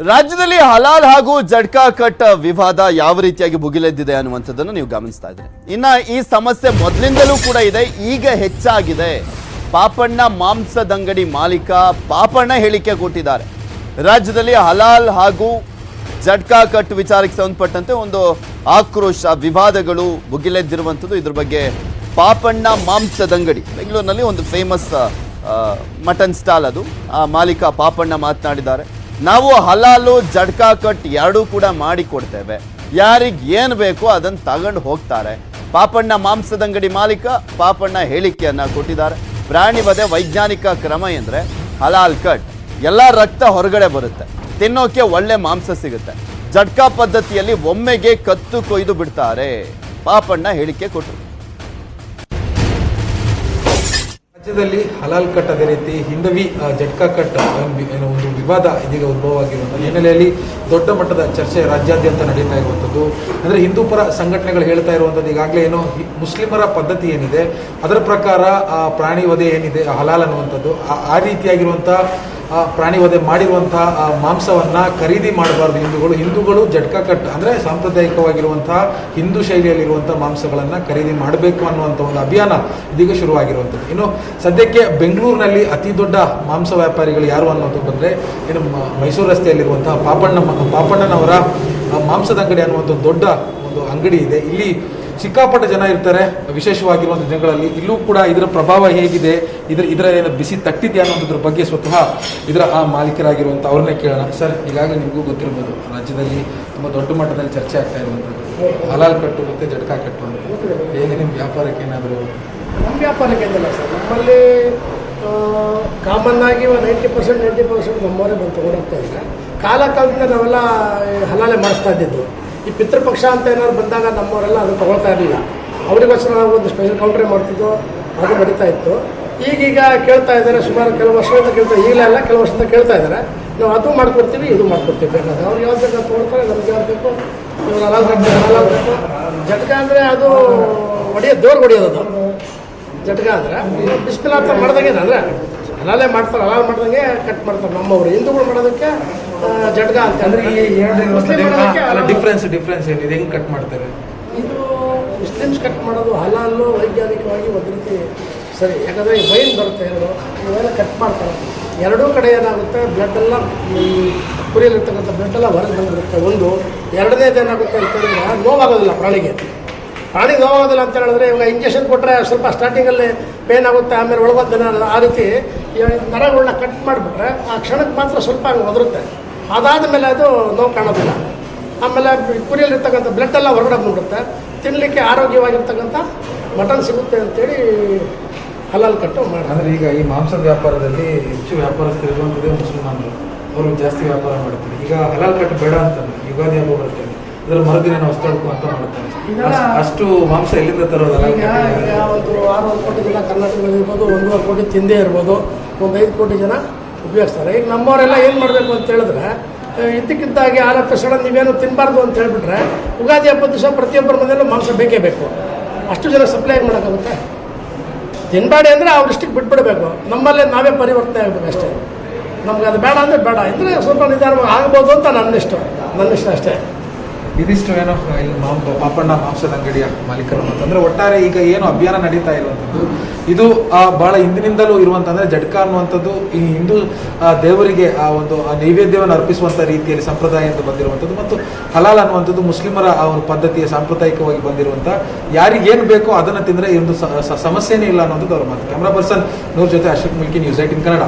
ರಾಜ್ಯದಲ್ಲಿ ಹಲಾಲ್ ಹಾಗೂ ಜಡ್ಕಾ ಕಟ್ ವಿವಾದ ಯಾವ ರೀತಿಯಾಗಿ ಭುಗಿಲೆದ್ದಿದೆ ಅನ್ನುವಂಥದ್ದನ್ನು ನೀವು ಗಮನಿಸ್ತಾ ಇದ್ದೀರಿ. ಇನ್ನ ಈ ಸಮಸ್ಯೆ ಮೊದಲಿಂದಲೂ ಕೂಡ ಇದೆ, ಈಗ ಹೆಚ್ಚಾಗಿದೆ. ಪಾಪಣ್ಣ ಮಾಂಸದಂಗಡಿ ಮಾಲೀಕ ಪಾಪಣ್ಣ ಹೇಳಿಕೆ ಕೊಟ್ಟಿದ್ದಾರೆ. ರಾಜ್ಯದಲ್ಲಿ ಹಲಾಲ್ ಹಾಗೂ ಜಡ್ಕಾ ಕಟ್ ವಿಚಾರಕ್ಕೆ ಸಂಬಂಧಪಟ್ಟಂತೆ ಒಂದು ಆಕ್ರೋಶ ವಿವಾದಗಳು ಭುಗಿಲೆದ್ದಿರುವಂಥದ್ದು. ಇದ್ರ ಬಗ್ಗೆ ಪಾಪಣ್ಣ ಮಾಂಸದಂಗಡಿ ಬೆಂಗಳೂರಿನಲ್ಲಿ ಒಂದು ಫೇಮಸ್ ಮಟನ್ ಸ್ಟಾಲ್, ಅದು ಆ ಮಾಲೀಕ ಪಾಪಣ್ಣ ಮಾತನಾಡಿದ್ದಾರೆ. ನಾವು ಹಲಾಲು ಜಡ್ಕಾ ಕಟ್ ಎರಡೂ ಕೂಡ ಮಾಡಿ ಕೊಡ್ತೇವೆ, ಯಾರಿಗೆ ಏನು ಬೇಕೋ ಅದನ್ನು ತಗೊಂಡು ಹೋಗ್ತಾರೆ. ಪಾಪಣ್ಣ ಮಾಂಸದಂಗಡಿ ಮಾಲೀಕ ಪಾಪಣ್ಣ ಹೇಳಿಕೆಯನ್ನ ಕೊಟ್ಟಿದ್ದಾರೆ. ಪ್ರಾಣಿ ವಧೆ ವೈಜ್ಞಾನಿಕ ಕ್ರಮ ಎಂದರೆ ಹಲಾಲ್ ಕಟ್, ಎಲ್ಲ ರಕ್ತ ಹೊರಗಡೆ ಬರುತ್ತೆ, ತಿನ್ನೋಕೆ ಒಳ್ಳೆ ಮಾಂಸ ಸಿಗುತ್ತೆ. ಜಡ್ಕಾ ಪದ್ಧತಿಯಲ್ಲಿ ಒಮ್ಮೆಗೆ ಕತ್ತು ಕೊಯ್ದು ಬಿಡ್ತಾರೆ. ಪಾಪಣ್ಣ ಹೇಳಿಕೆ ಕೊಟ್ಟರು. ರಾಜ್ಯದಲ್ಲಿ ಹಲಾಲ್ ಕಟ್, ಅದೇ ರೀತಿ ಹಿಂದವಿ ಜಡ್ಕಾ ಕಟ್ ಒಂದು ವಿವಾದ ಇದೀಗ ಉದ್ಭವವಾಗಿರುವಂಥದ್ದು ಹಿನ್ನೆಲೆಯಲ್ಲಿ ದೊಡ್ಡ ಮಟ್ಟದ ಚರ್ಚೆ ರಾಜ್ಯಾದ್ಯಂತ ನಡೀತಾ ಇರುವಂಥದ್ದು. ಅಂದರೆ ಹಿಂದೂ ಪರ ಸಂಘಟನೆಗಳು ಹೇಳ್ತಾ ಇರುವಂಥದ್ದು, ಈಗಾಗಲೇ ಏನೋ ಮುಸ್ಲಿಮರ ಪದ್ಧತಿ ಏನಿದೆ ಅದರ ಪ್ರಕಾರ ಪ್ರಾಣಿ ವಧೆ ಏನಿದೆ ಹಲಾಲ್ ಅನ್ನುವಂಥದ್ದು, ಆ ರೀತಿಯಾಗಿರುವಂಥ ಪ್ರಾಣಿ ವಧೆ ಮಾಡಿರುವಂತಹ ಮಾಂಸವನ್ನ ಖರೀದಿ ಮಾಡಬಾರ್ದು ಹಿಂದೂಗಳು ಜಡ್ಕಾ ಕಟ್ ಅಂದರೆ ಸಾಂಪ್ರದಾಯಿಕವಾಗಿರುವಂತಹ ಹಿಂದೂ ಶೈಲಿಯಲ್ಲಿರುವಂತಹ ಮಾಂಸಗಳನ್ನು ಖರೀದಿ ಮಾಡಬೇಕು ಅನ್ನುವಂಥ ಒಂದು ಅಭಿಯಾನ ಇದೀಗ ಶುರುವಾಗಿರುವಂಥದ್ದು. ಇನ್ನು ಸದ್ಯಕ್ಕೆ ಬೆಂಗಳೂರಿನಲ್ಲಿ ಅತಿ ದೊಡ್ಡ ಮಾಂಸ ವ್ಯಾಪಾರಿಗಳು ಯಾರು ಅನ್ನೋದು ಬಂದರೆ ಇನ್ನು ಮೈಸೂರು ರಸ್ತೆಯಲ್ಲಿರುವಂತಹ ಪಾಪಣ್ಣನವರ ಮಾಂಸದಂಗಡಿ ಅನ್ನುವಂಥ ದೊಡ್ಡ ಒಂದು ಅಂಗಡಿ ಇದೆ. ಇಲ್ಲಿ ಸಿಕ್ಕಾಪಟ್ಟೆ ಜನ ಇರ್ತಾರೆ ವಿಶೇಷವಾಗಿರುವಂಥ ದಿನಗಳಲ್ಲಿ. ಇಲ್ಲೂ ಕೂಡ ಇದರ ಪ್ರಭಾವ ಹೇಗಿದೆ, ಇದರ ಏನು ಬಿಸಿ ತಟ್ಟಿದೆಯಾ ಅನ್ನೋದ್ರ ಬಗ್ಗೆ ಸ್ವತಃ ಇದರ ಮಾಲೀಕರಾಗಿರುವಂಥ ಅವ್ರನ್ನೇ ಕೇಳೋಣ. ಸರ್, ಈಗಾಗಲೇ ನಿಮಗೂ ಗೊತ್ತಿರ್ಬೋದು, ರಾಜ್ಯದಲ್ಲಿ ತುಂಬ ದೊಡ್ಡ ಮಟ್ಟದಲ್ಲಿ ಚರ್ಚೆ ಆಗ್ತಾ ಇರುವಂಥದ್ದು ಹಲಾಲ್ ಕಟ್ಟು ಮತ್ತು ಜಡ್ಕಾ ಕಟ್ಟು ಅಂತ. ಹೇಗೆ ನಿಮ್ಮ ವ್ಯಾಪಾರಕ್ಕೆ ಏನಾದರೂ? ನಮ್ಮ ವ್ಯಾಪಾರಕ್ಕೆ ಏನಿಲ್ಲ ಸರ್, ನಮ್ಮಲ್ಲಿ ಕಾಮನ್ ಆಗಿ 90% ನಮ್ಮವರೇ ಬಂದು ತೊಗೊಂಡೋಗ್ತಾ ಇದ್ದಾರೆ. ಕಾಲದಿಂದ ನಾವೆಲ್ಲ ಹಲಾಲೆ ಮಾಡಿಸ್ತಾ ಇದ್ದಿದ್ದು. ಈ ಪಿತೃಪಕ್ಷ ಅಂತ ಏನಾದ್ರು ಬಂದಾಗ ನಮ್ಮವರೆಲ್ಲ ಅದು ತೊಗೊಳ್ತಾ ಇರಲಿಲ್ಲ. ಅವರಿಗೋಸ್ಕರ ನಾವು ಒಂದು ಸ್ಪೆಷಲ್ ಕೌಂಟ್ರೇ ಮಾಡ್ತಿದ್ದೋ, ಅದು ನಡೀತಾ ಇತ್ತು. ಈಗೀಗ ಕೇಳ್ತಾ ಇದ್ದಾರೆ, ಸುಮಾರು ಕೆಲವು ವರ್ಷದಿಂದ ಕೇಳ್ತಾರೆ, ಈಗಲೆಲ್ಲ ಕೆಲವು ವರ್ಷದಿಂದ ಕೇಳ್ತಾ ಇದ್ದಾರೆ, ನಾವು ಅದು ಮಾಡ್ಕೊಡ್ತೀವಿ ಇದು ಮಾಡ್ಕೊಡ್ತೀವಿ ಬೇಕಾದ್ರೆ. ಅವ್ರು ಯಾವ್ದು ಬೇಕು ತೊಗೊಳ್ತಾರೆ, ನಮ್ಗೆ ಯಾವ್ದು ಬೇಕು, ಇವ್ರು ಹಲಾಲ್ ಬೇಕು. ಜಟ್ಕಾ ಅಂದರೆ ಅದು ದೇವ್ರಿಗೆ ಹೊಡಿಯೋದು. ಜಟ್ಕಾ ಅಂದರೆ ಬಿಸ್ಮಿಲ್ಲಾ ಅಂತ ಮಾಡ್ದಂಗೆ, ಅಂದರೆ ಹಲಾಲೇ ಮಾಡ್ತಾರೆ, ಹಲಾಲ್ ಮಾಡ್ದಂಗೆ ಕಟ್ ಮಾಡ್ತಾರೆ. ನಮ್ಮವರು ಹಿಂದೂಗಳು ಮಾಡೋದಕ್ಕೆ ಜಟ್ಕಾ ಅಂತ. ಅಂದರೆ ಡಿಫ್ರೆನ್ಸ್ ಏನಿದೆ, ಹೆಂಗೆ ಕಟ್ ಮಾಡ್ತಾರೆ? ಇದು ಮುಸ್ಲಿಮ್ಸ್ ಕಟ್ ಮಾಡೋದು ಹಲಾಲು ವೈಜ್ಞಾನಿಕವಾಗಿ ಒಂದು ರೀತಿ ಸರಿ, ಯಾಕಂದರೆ ಈ ವೈನ್ ಬರುತ್ತೆ ಇವೆಲ್ಲ ಕಟ್ ಮಾಡ್ತಾರೆ. ಎರಡೂ ಕಡೆ ಏನಾಗುತ್ತೆ, ಬ್ಲಡ್ಡೆಲ್ಲ ಈ ಕುರಿಯಲ್ಲಿರ್ತಕ್ಕಂಥ ಬ್ಲಡ್ಡೆಲ್ಲ ಹೊರಗೆ ಬಂದಿರುತ್ತೆ. ಒಂದು ಎರಡನೇದು ಏನಾಗುತ್ತೆ ಅಂತ ಹೇಳಿದ್ರೆ ನೋವಾಗೋದಿಲ್ಲ ಪ್ರಾಣಿಗೆ ನೋವಾಗೋದಿಲ್ಲ ಅಂತ ಹೇಳಿದ್ರೆ, ಇವಾಗ ಇಂಜೆಕ್ಷನ್ ಕೊಟ್ಟರೆ ಸ್ವಲ್ಪ ಸ್ಟಾರ್ಟಿಂಗಲ್ಲಿ ಪೇನ್ ಆಗುತ್ತೆ, ಆಮೇಲೆ ಒಳಗೋದ ಆ ರೀತಿ ನರಗಳನ್ನ ಕಟ್ ಮಾಡಿಬಿಟ್ರೆ ಆ ಕ್ಷಣಕ್ಕೆ ಮಾತ್ರ ಸ್ವಲ್ಪ ಹಂಗೆ ಒದರುತ್ತೆ. ಅದಾದ ಮೇಲೆ ಅದು ನೋವು ಕಾಣೋದಿಲ್ಲ. ಆಮೇಲೆ ಕುರಿಯಲ್ಲಿರ್ತಕ್ಕಂಥ ಬ್ಲಡ್ಡೆಲ್ಲ ಹೊರಗಡೆ ಬಂದ್ಬಿಡುತ್ತೆ. ತಿನ್ನಲಿಕ್ಕೆ ಆರೋಗ್ಯವಾಗಿರ್ತಕ್ಕಂಥ ಮಟನ್ ಸಿಗುತ್ತೆ ಅಂತೇಳಿ ಹಲಾಲ್ ಕಟ್ಟು ಮಾಡಿ. ಅಂದರೆ ಈಗ ಈ ಮಾಂಸದ ವ್ಯಾಪಾರದಲ್ಲಿ ಹೆಚ್ಚು ವ್ಯಾಪಾರಸ್ಥರಿರುವಂಥದ್ದೇ ಮುಸಲ್ಮಾನರು, ಅವರು ಜಾಸ್ತಿ ವ್ಯಾಪಾರ ಮಾಡ್ತಾರೆ. ಈಗ ಹಲಾಲ್ ಕಟ್ಟು ಬೇಡ ಅಂತಾರೆ, ಯುಗಾದಿ ಹಬ್ಬ ಬರ್ತದೆ, ಇದರ ಮರುದಿನ ನಾವು ಹೊಸ್ತಾಡ್ಕೊ ಅಂತ ಮಾಡ್ತಾರೆ. ಅಷ್ಟು ಮಾಂಸ ಎಲ್ಲಿಂದ ತರೋದಲ್ಲ? ಒಂದು 6 ಕೋಟಿ ಜನ ಕರ್ನಾಟಕದಲ್ಲಿ ಇರ್ಬೋದು, 1.5 ಕೋಟಿ ತಿಂದೇ ಇರ್ಬೋದು, ಒಂದು 5 ಕೋಟಿ ಜನ ಉಪಯೋಗಿಸ್ತಾರೆ. ಈಗ ನಮ್ಮವರೆಲ್ಲ ಏನು ಮಾಡಬೇಕು ಅಂತ ಹೇಳಿದ್ರೆ, ಇದ್ದಕ್ಕಿದ್ದಾಗಿ ಆರೋಗ್ಯ ನೀವೇನು ತಿನ್ನಬಾರ್ದು ಅಂತ ಹೇಳಿಬಿಟ್ರೆ, ಯುಗಾದಿ ಹಬ್ಬದ ದಿವಸ ಪ್ರತಿಯೊಬ್ಬರ ಮನೆಯಲ್ಲೂ ಮಾಂಸ ಬೇಕೇ ಬೇಕು. ಅಷ್ಟು ಜನ ಸಪ್ಲೈ ಮಾಡೋಕ್ಕಾಗುತ್ತೆ? ತಿನ್ನಬೇಡಿ ಅಂದರೆ ಅವ್ರಿಷ್ಟಕ್ಕೆ ಬಿಟ್ಬಿಡಬೇಕು. ನಮ್ಮಲ್ಲೇ ನಾವೇ ಪರಿವರ್ತನೆ ಆಗಬೇಕು ಅಷ್ಟೇ. ನಮ್ಗೆ ಅದು ಬೇಡ ಅಂದರೆ ಬೇಡ, ಅಂದರೆ ಸ್ವಲ್ಪ ನಿಧಾನವಾಗಿ ಆಗ್ಬೋದು ಅಂತ ನನ್ನಿಷ್ಟ ಅಷ್ಟೇ. ಇದಿಷ್ಟು ಏನೋ ಇಲ್ಲಿ ಪಾಪಣ್ಣ ಮಾಂಸದ ಅಂಗಡಿಯ ಮಾಲೀಕರು ಅಂತಂದರೆ ಒಟ್ಟಾರೆ ಈಗ ಏನು ಅಭಿಯಾನ ನಡೀತಾ ಇರುವಂಥದ್ದು ಇದು ಭಾಳ ಹಿಂದಿನಿಂದಲೂ ಇರುವಂತಂದರೆ ಜಡ್ಕಾ ಅನ್ನುವಂಥದ್ದು ಈ ಹಿಂದೂ ದೇವರಿಗೆ ಆ ಒಂದು ನೈವೇದ್ಯವನ್ನು ಅರ್ಪಿಸುವಂಥ ರೀತಿಯಲ್ಲಿ ಸಂಪ್ರದಾಯದಿಂದ ಬಂದಿರುವಂಥದ್ದು, ಮತ್ತು ಹಲಾಲ್ ಅನ್ನುವಂಥದ್ದು ಮುಸ್ಲಿಮರ ಆ ಒಂದು ಪದ್ಧತಿಯ ಸಾಂಪ್ರದಾಯಿಕವಾಗಿ ಬಂದಿರುವಂಥ, ಯಾರಿಗೇನು ಬೇಕೋ ಅದನ್ನು ತಿಂದರೆ ಈ ಒಂದು ಸಮಸ್ಯೆನೇ ಇಲ್ಲ ಅನ್ನೋದು ಅವ್ರ ಮಾತು. ಕ್ಯಾಮ್ರಾ ಪರ್ಸನ್ ನೂರ್ ಜೊತೆ ಅಶೋಕ್ ಮುಲ್ಕಿ, ನ್ಯೂಸ್ 18 ಕನ್ನಡ.